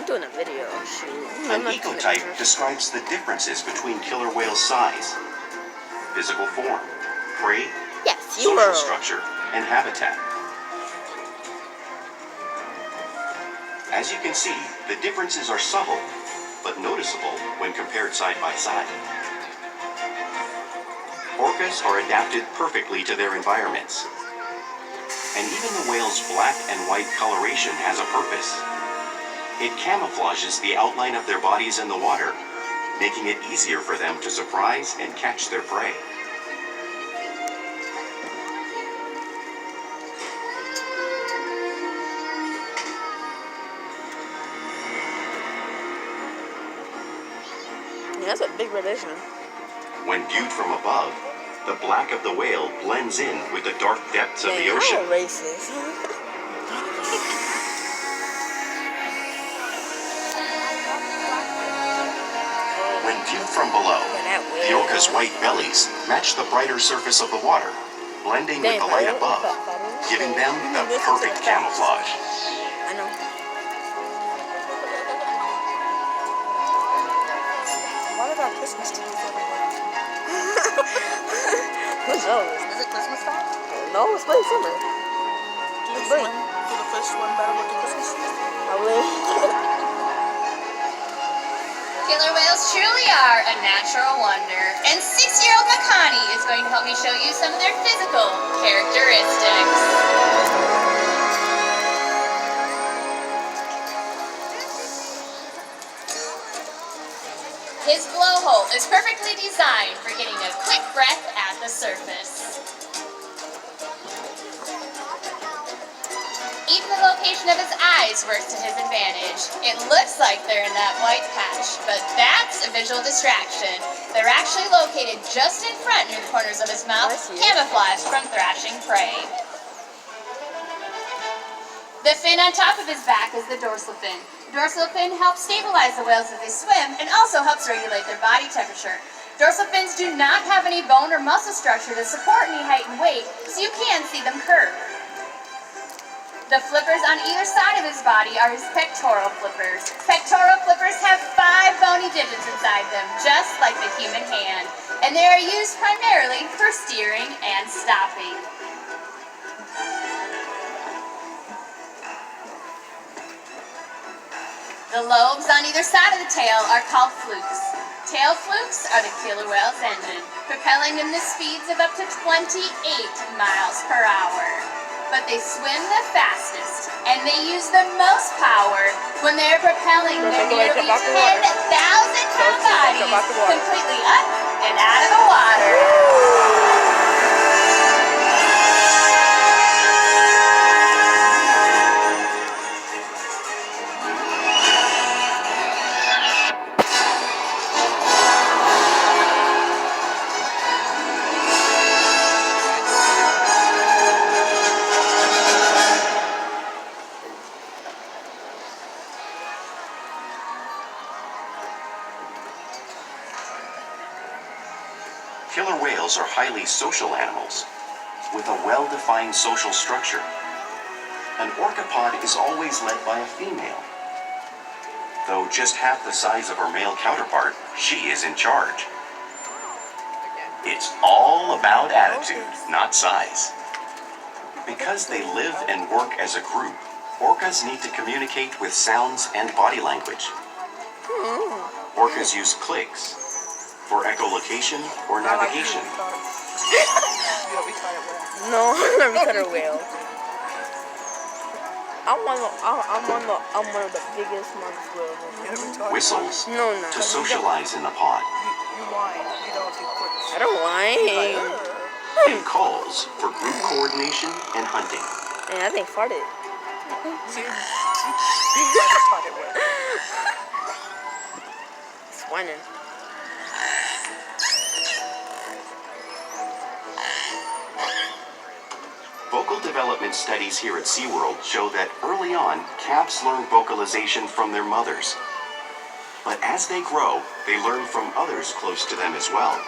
doing a video. Shoot. An ecotype describes the differences between killer whales' size, physical form, prey, social structure, and habitat. As you can see, the differences are subtle, but noticeable when compared side by side. Orcas are adapted perfectly to their environments. And even the whale's black and white coloration has a purpose. It camouflages the outline of their bodies in the water, making it easier for them to surprise and catch their prey. That's a big revision. When viewed from above, the black of the whale blends in with the dark depths of the ocean. How racist. When viewed from below, the orca's white bellies match the brighter surface of the water, blending with the light above, giving them the perfect camouflage. I know. What about Christmas trees everywhere? Who's those? Is it Christmas time? No, it's late summer. Do the fish swim better with the Christmas trees? Probably. Killer whales truly are a natural wonder, and 6-year-old Makani is going to help me show you some of their physical characteristics. His blowhole is perfectly designed for getting a quick breath at the surface. Even the location of his eyes works to his advantage. It looks like they're in that white patch, but that's a visual distraction. They're actually located just in front near the corners of his mouth, camouflaged from thrashing prey. The fin on top of his back is the dorsal fin. The dorsal fin helps stabilize the whales as they swim and also helps regulate their body temperature. Dorsal fins do not have any bone or muscle structure to support any height and weight, so you can see them curve. The flippers on either side of his body are his pectoral flippers. Pectoral flippers have 5 bony digits inside them, just like the human hand, and they are used primarily for steering and stopping. The lobes on either side of the tail are called flukes. Tail flukes are the killer whale's engine, propelling them to speeds of up to 28 miles per hour. But they swim the fastest, and they use the most power when they're propelling their nearly 10,000-pound bodies completely up and out of the water. Killer whales are highly social animals with a well-defined social structure. An orcapod is always led by a female. Though just half the size of her male counterpart, she is in charge. It's all about attitude, not size. Because they live and work as a group, orcas need to communicate with sounds and body language. Orcas use clicks for echolocation or navigation. No, I'm not a whale. I'm one of the biggest monster whales. Whistles No. to socialize in the pod. You whine. You don't do clicks. I don't whine. And calls for group coordination and hunting. Man, I think farted. See? I just thought it would. It's whining. Vocal development studies here at SeaWorld show that early on, calves learn vocalization from their mothers. But as they grow, they learn from others close to them as well.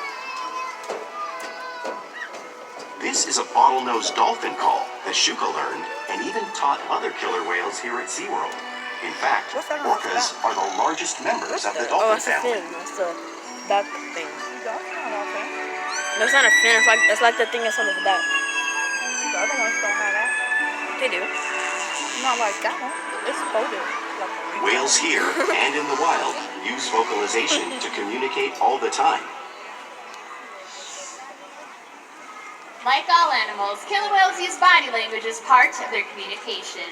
This is a bottlenose dolphin call that Shuka learned and even taught other killer whales here at SeaWorld. In fact, What's that on the orcas back? are the largest members What's of the that? Oh, dolphin that's a family. fin. That's the back thing. Dolphin not all that. No, it's not a fin. It's like the thing that's on the back. The other ones don't have that. They do. Not like that one. It's folded. Like a Whales here and in the wild use vocalization to communicate all the time. Like all animals, killer whales use body language as part of their communication.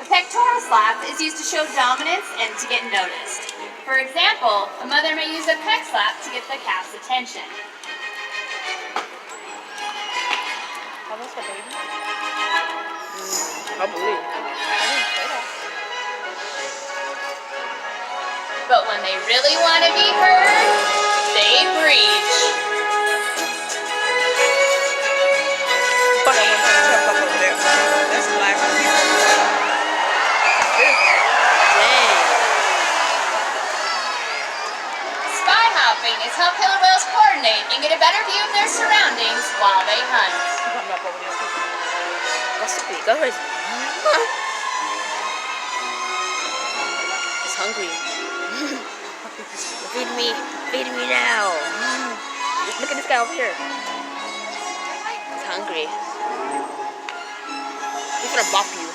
A pectoral slap is used to show dominance and to get noticed. For example, a mother may use a peck slap to get the calf's attention. How was the baby? I believe. I didn't say that. But when they really want to be heard, they breach. But I want to jump up over there. That's black. Dang. Spy hopping is how killer whales coordinate and get a better view of their surroundings while they hunt. Jump up over there. That's the big. Go crazy. It's hungry. Feed me. Feed me now. Look at this guy over here. He's hungry. He's gonna bop you.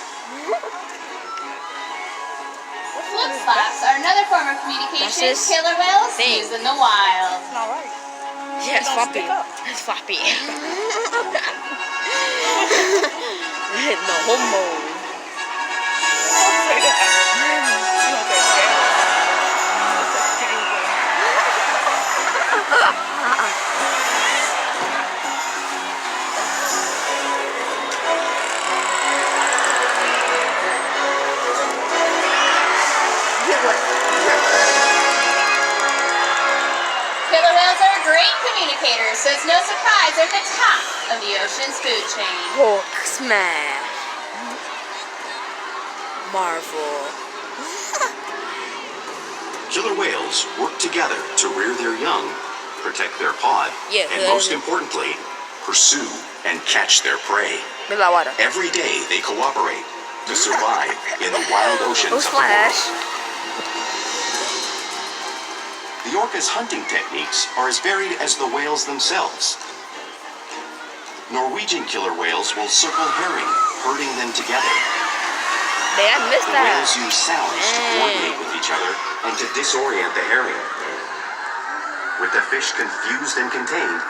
Flip slaps are another form of communication That's his killer whales thing. use in the wild. It's not right. Yeah, it's Don't floppy. stick up. It's floppy. No homo. Don't say that. You don't say that. Killer whales are great communicators, so it's no surprise they're at the top of the ocean's food chain. Hulk smash. Marvel. Killer whales work together to rear their young, protect their pod, Yeah, and most importantly, pursue and catch their prey. Bit of water. Every day they cooperate to survive in the wild oceans Oh, of the world. splash. The orca's hunting techniques are as varied as the whales themselves. Norwegian killer whales will circle herring, herding them together. Man, I missed The that. whales use sounds to coordinate with each other and to disorient the herring. With the fish confused and contained,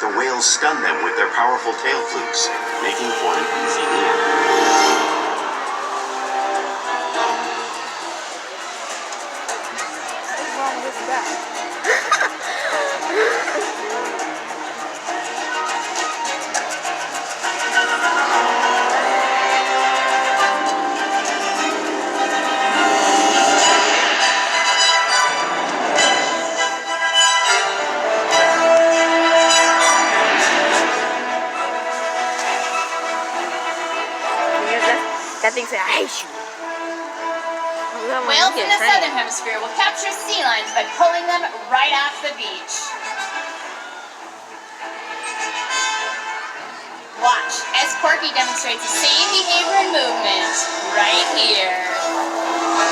the whales stun them with their powerful tail flukes, making for an easy meal. What's wrong with that? That thing said, I hate you. Whales in the southern hemisphere will capture sea lions by pulling them right off the beach. Watch as Corky demonstrates the same behavior and movement right here.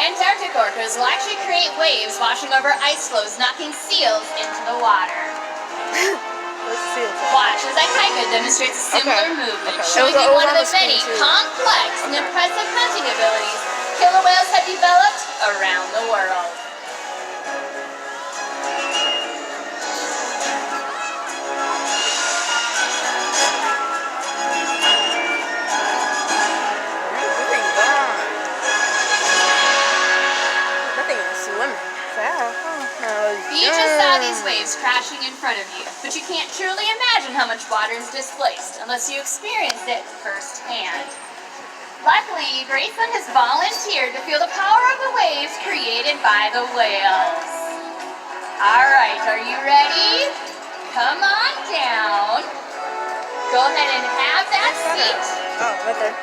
Antarctic orcas will actually create waves washing over ice floes, knocking seals into the water. Let's see. Watch as Aikaika demonstrates a similar movement, showing It you was one of on the the screen many too. complex and impressive hunting abilities killer whales have developed around the world. That thing is swimming. Sad, huh? You just saw these waves crashing in front of you, but you can't truly imagine how much water is displaced unless you experienced it firsthand. Luckily, Grayson has volunteered to feel the power of the waves created by the whales. Alright, are you ready? Come on down. Go ahead and have that seat. Oh, right there.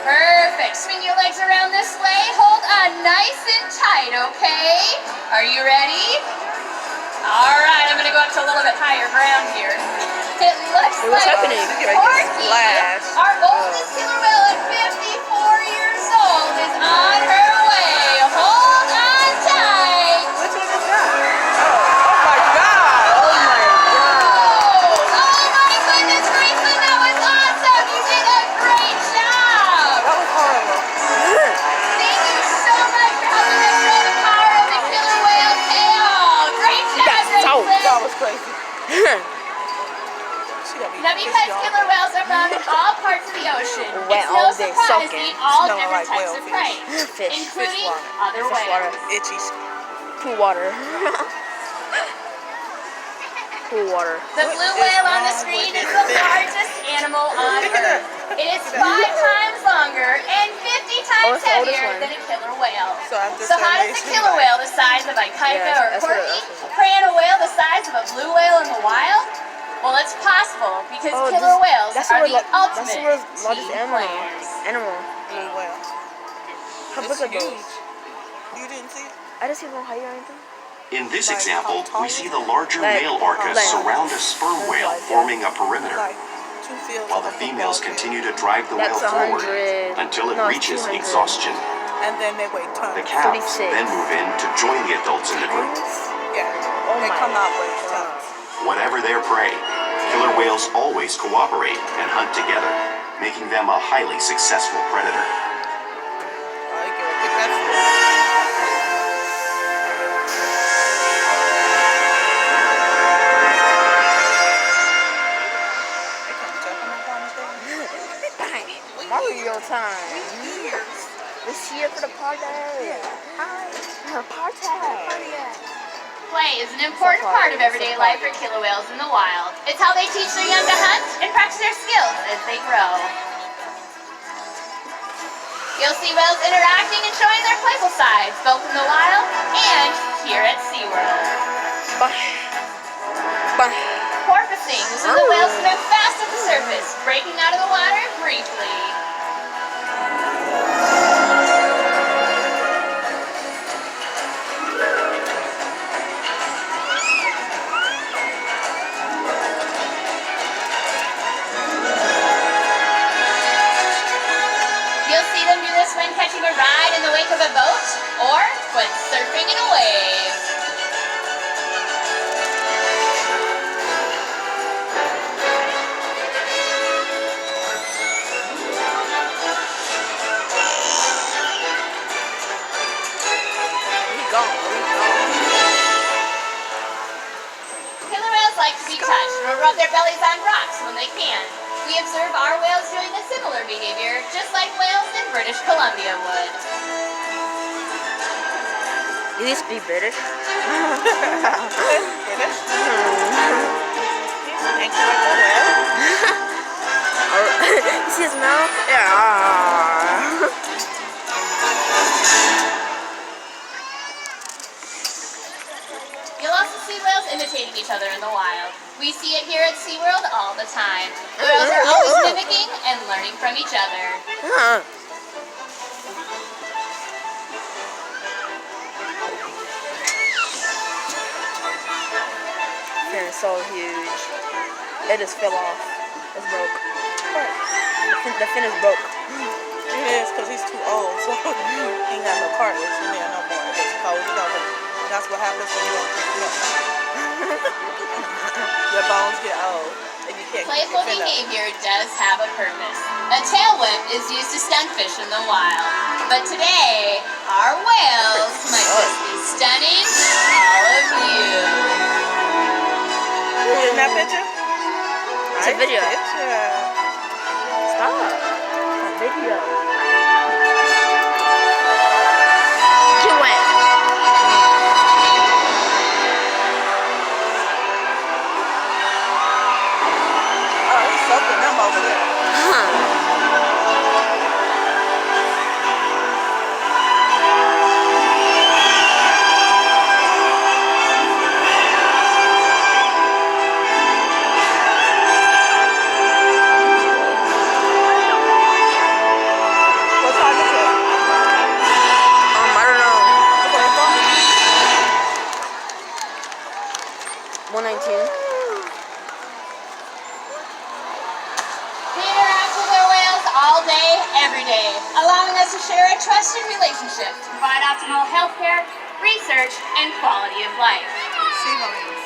Perfect. Swing your legs around this way. Hold on nice and tight, okay? Are you ready? Alright, I'm gonna go up to a little bit higher ground here. It looks What's like happening? Porky, Splash. our oldest killer whale at 54 years old, is on her way. Hold on tight. Which one is that? Oh my God. Oh my god. Oh my goodness, Grayson, that was awesome. You did a great job. That was horrible. Thank you so much for helping us show the power of the killer whale tail. Great job, so- Grayson. That was crazy. She gotta be Now, pissed because off. killer whales are found in all parts of the ocean, Wet it's no all day, surprise they soaking. eat all Smelling different like types whale of fish. prey, Fish. including Fish water. other Fish water. whales. Itchy. Pool water. Pool water. The What blue is whale on the wrong screen with is this the thing? largest animal on Earth. It is 5 times longer and 50 times it's the oldest heavier one. than a killer whale. So after So how does a Salvation, killer like- whale the size of a Ikaika Yeah, or that's what Porky it- prey on a whale the size of a blue whale in the wild? Well, it's possible because killer whales that's are the the world's ultimate largest team animal. players. Animal. Blue whale. How It's big are those? huge. You didn't see it? I didn't see no height or anything. In this Like, example, how tall we is see it? the larger Like, male orcas like- surround a sperm whale, like that. forming a perimeter, Like 2 fields while of the a football females field. continue to drive the whale That's forward 100. until it No, it's reaches 200. exhaustion. And then they wait tons. The calves 36. then move in to join the adults in the group. Yeah. Oh they my come out with God. tons. Whatever their prey, killer whales always cooperate and hunt together, making them a highly successful predator. Oh, you can get that food. They come jumping up on the thing. Mario time. Years. Let's here for the party. Party. Play is an important part of everyday life for killer whales in the wild. It's how they teach their young to hunt and practice their skills as they grow. You'll see whales interacting and showing their playful sides, both in the wild and here at SeaWorld. Bush. Bush. Porpoising is when the whales swim fast at the surface, breaking out of the water briefly. You'll see them do this when catching a ride in the wake of a boat or when surfing in a wave. We gone. Killer whales like to be touched or rub their bellies on rocks when they can. We observe our whales doing a similar behavior, just like whales in British Columbia would. You used to be British. British. He's acting like a whale. You see his mouth? Yeah. You'll also see whales imitating each other in the wild. We see it here at SeaWorld all the time. The whales are always mimicking and learning from each other. Huh. Fin is so huge. It just fell off. It's broke. The fin is broke. It is because he's too old, so he ain't got no cartilage in there no more. It just folds over. That's what happens when you don't drink milk. Your bones get old and you can't keep Playful your fin up. behavior does have a purpose. A tail whip is used to stun fish in the wild. But today, our whales might just be stunning all of you. In that picture? It's a video. Picture. Stop. It's a video. You went. Oh, he's soaking them over there. Huh. 119. We interact with our whales all day, every day, allowing us to share a trusted relationship to provide optimal healthcare, research, and quality of life. Sea lions.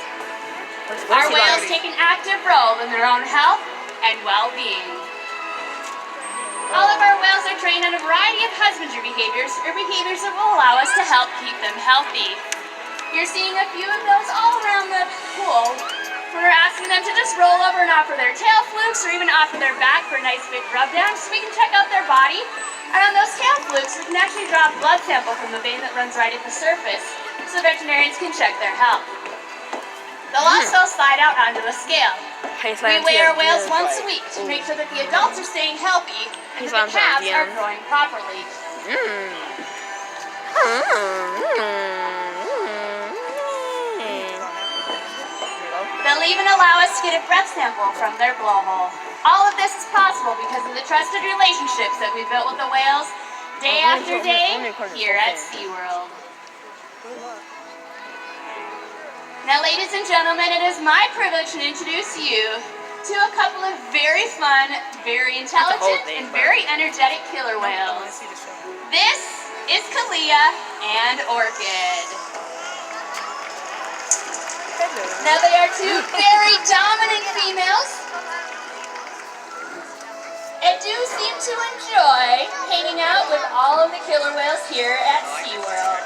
Our whales take an active role in their own health and well-being. All of our whales are trained on a variety of husbandry behaviors or behaviors that will allow us to help keep them healthy. You're seeing a few of those all around the pool. We're asking them to just roll over and offer their tail flukes or even offer their back for a nice big rub down so we can check out their body. And on those tail flukes, we can actually draw a blood sample from the vein that runs right at the surface so veterinarians can check their health. They'll also slide out onto a scale. We weigh our whales once a week to make sure that the adults are staying healthy and that the calves are growing properly. They'll even allow us to get a breath sample from their blowhole. All of this is possible because of the trusted relationships that we built with the whales day after day here at SeaWorld. Now, ladies and gentlemen, it is my privilege to introduce you to a couple of very fun, very intelligent, and very energetic killer whales. This is Kalia and Orchid. Now they are two very dominant females and do seem to enjoy hanging out with all of the killer whales here at SeaWorld.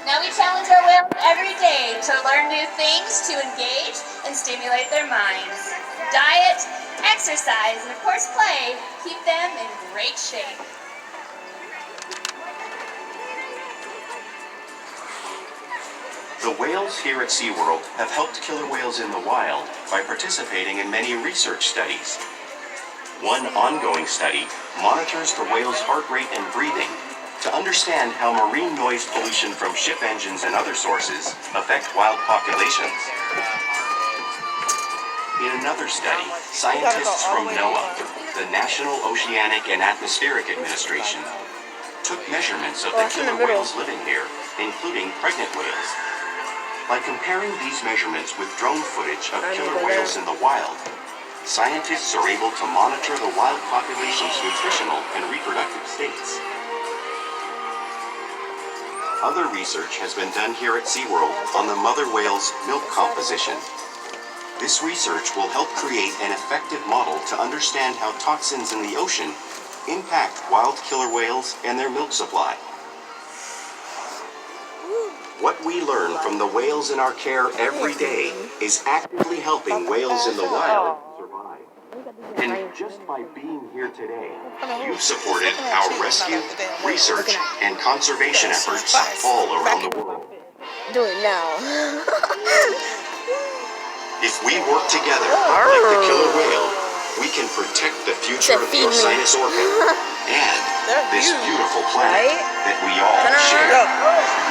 Now we challenge our whales every day to learn new things to engage and stimulate their minds. Diet, exercise, and of course play keep them in great shape. The whales here at SeaWorld have helped killer whales in the wild by participating in many research studies. One ongoing study monitors the whale's heart rate and breathing to understand how marine noise pollution from ship engines and other sources affect wild populations. In another study, scientists from NOAA, the National Oceanic and Atmospheric Administration, took measurements of the killer whales living here, including pregnant whales. By comparing these measurements with drone footage of killer whales in the wild, scientists are able to monitor the wild population's nutritional and reproductive states. Other research has been done here at SeaWorld on the mother whale's milk composition. This research will help create an effective model to understand how toxins in the ocean impact wild killer whales and their milk supply. What we learn from the whales in our care every day is actively helping whales in the wild survive. And just by being here today, you've supported our rescue, research, and conservation efforts all around the world. Do it now. If we work together like the killer whale, we can protect the future of your Orca and this beautiful planet that we all share.